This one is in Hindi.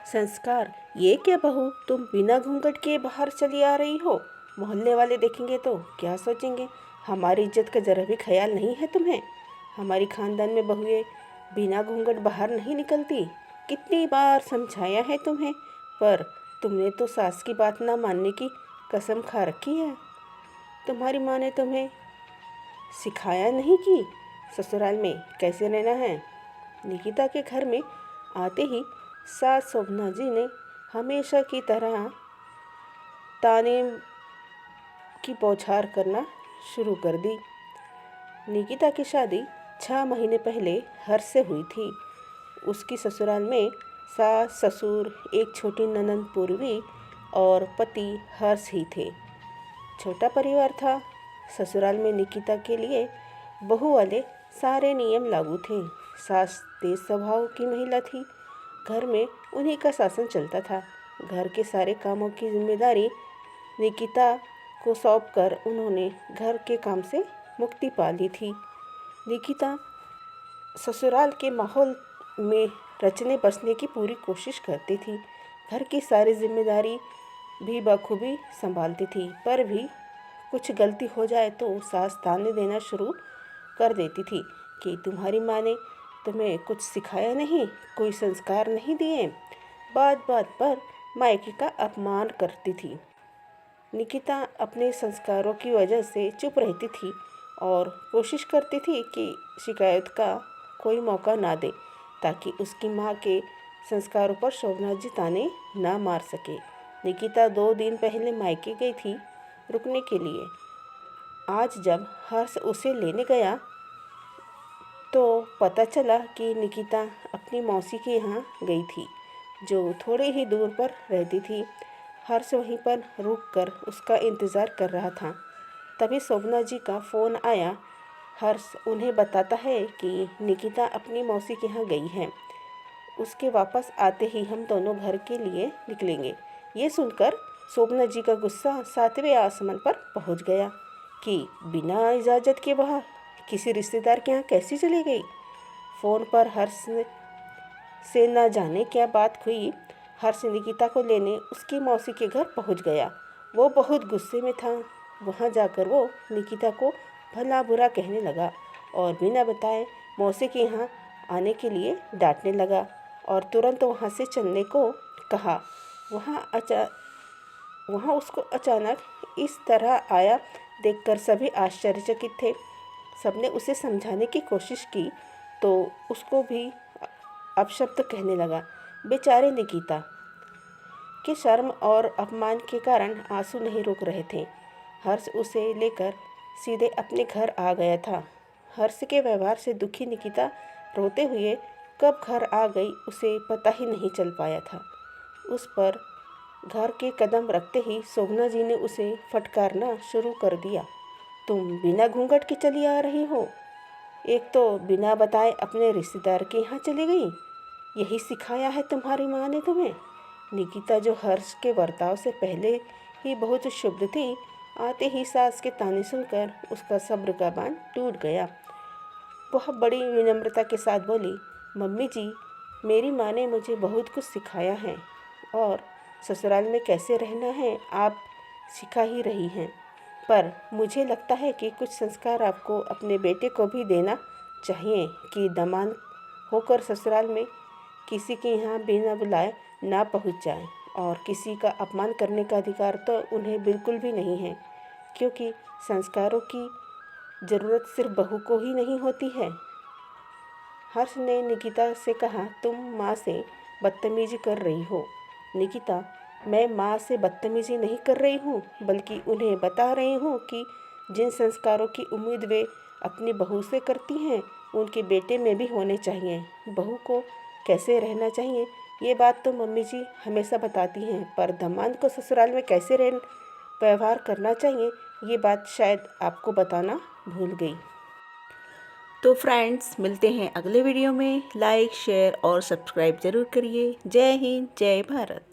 संस्कार, ये क्या बहू, तुम बिना घूंघट के बाहर चली आ रही हो? मोहल्ले वाले देखेंगे तो क्या सोचेंगे? हमारी इज्जत का जरा भी ख्याल नहीं है तुम्हें? हमारी खानदान में बहुएं बिना घूंघट बाहर नहीं निकलती। कितनी बार समझाया है तुम्हें, पर तुमने तो सास की बात ना मानने की कसम खा रखी है। तुम्हारी माँ ने तुम्हें सिखाया नहीं कि ससुराल में कैसे रहना है? निकिता के घर में आते ही सास शोभना जी ने हमेशा की तरह ताने की बौछार करना शुरू कर दी। निकिता की शादी 6 महीने पहले हर्ष से हुई थी। उसकी ससुराल में सास ससुर, एक छोटी ननंद पूर्वी और पति हर्ष ही थे। छोटा परिवार था। ससुराल में निकिता के लिए बहू वाले सारे नियम लागू थे। सास तेज स्वभाव की महिला थी। घर में उन्हीं का शासन चलता था। घर के सारे कामों की जिम्मेदारी निकिता को सौंपकर उन्होंने घर के काम से मुक्ति पा ली थी। निकिता ससुराल के माहौल में रचने बसने की पूरी कोशिश करती थी। घर की सारी जिम्मेदारी भी बखूबी संभालती थी, पर भी कुछ गलती हो जाए तो सास ताने देना शुरू कर देती थी कि तुम्हारी माँ ने तुम्हें कुछ सिखाया नहीं, कोई संस्कार नहीं दिए। बात बात पर मायके का अपमान करती थी। निकिता अपने संस्कारों की वजह से चुप रहती थी और कोशिश करती थी कि शिकायत का कोई मौका ना दे, ताकि उसकी माँ के संस्कारों पर शोभना जी ताने ना मार सके। निकिता 2 दिन पहले मायके गई थी रुकने के लिए। आज जब हर्ष उसे लेने गया तो पता चला कि निकिता अपनी मौसी के यहाँ गई थी, जो थोड़े ही दूर पर रहती थी। हर्ष वहीं पर रुककर उसका इंतज़ार कर रहा था। तभी शोभना जी का फ़ोन आया। हर्ष उन्हें बताता है कि निकिता अपनी मौसी के यहाँ गई है। उसके वापस आते ही हम दोनों घर के लिए निकलेंगे। ये सुनकर शोभना जी का गुस्सा 7वें आसमान पर पहुँच गया कि बिना इजाज़त के वह किसी रिश्तेदार के यहाँ कैसी चली गई। फ़ोन पर हर्ष से न जाने क्या बात हुई। हर्ष निकिता को लेने उसकी मौसी के घर पहुँच गया। वो बहुत गुस्से में था। वहाँ जाकर वो निकिता को भला बुरा कहने लगा और बिना बताए मौसी के यहाँ आने के लिए डांटने लगा और तुरंत वहाँ से चलने को कहा। वहाँ उसको अचानक इस तरह आया देखकर सभी आश्चर्यचकित थे। सबने उसे समझाने की कोशिश की तो उसको भी अपशब्द कहने लगा। बेचारे निकिता के शर्म और अपमान के कारण आंसू नहीं रुक रहे थे। हर्ष उसे लेकर सीधे अपने घर आ गया था। हर्ष के व्यवहार से दुखी निकिता रोते हुए कब घर आ गई उसे पता ही नहीं चल पाया था। उस पर घर के कदम रखते ही शोभना जी ने उसे फटकारना शुरू कर दिया। तुम बिना घूंघट के चली आ रही हो? एक तो बिना बताए अपने रिश्तेदार के यहाँ चली गई। यही सिखाया है तुम्हारी माँ ने तुम्हें? निकिता, जो हर्ष के बर्ताव से पहले ही बहुत शुभ थी, आते ही सास के ताने सुनकर उसका सब्र का बांध टूट गया। वह बड़ी विनम्रता के साथ बोली, मम्मी जी, मेरी माँ ने मुझे बहुत कुछ सिखाया है और ससुराल में कैसे रहना है आप सिखा ही रही हैं, पर मुझे लगता है कि कुछ संस्कार आपको अपने बेटे को भी देना चाहिए कि दामाद होकर ससुराल में किसी के यहाँ बिना बुलाए ना पहुँच जाए। और किसी का अपमान करने का अधिकार तो उन्हें बिल्कुल भी नहीं है, क्योंकि संस्कारों की ज़रूरत सिर्फ बहू को ही नहीं होती है। हर्ष ने निकिता से कहा, तुम माँ से बदतमीजी कर रही हो। निकिता, मैं माँ से बदतमीजी नहीं कर रही हूँ, बल्कि उन्हें बता रही हूँ कि जिन संस्कारों की उम्मीद वे अपनी बहू से करती हैं, उनके बेटे में भी होने चाहिए। बहू को कैसे रहना चाहिए ये बात तो मम्मी जी हमेशा बताती हैं, पर दामाद को ससुराल में कैसे व्यवहार करना चाहिए ये बात शायद आपको बताना भूल गई। तो फ्रेंड्स, मिलते हैं अगले वीडियो में। लाइक, शेयर और सब्सक्राइब ज़रूर करिए। जय हिंद, जय भारत।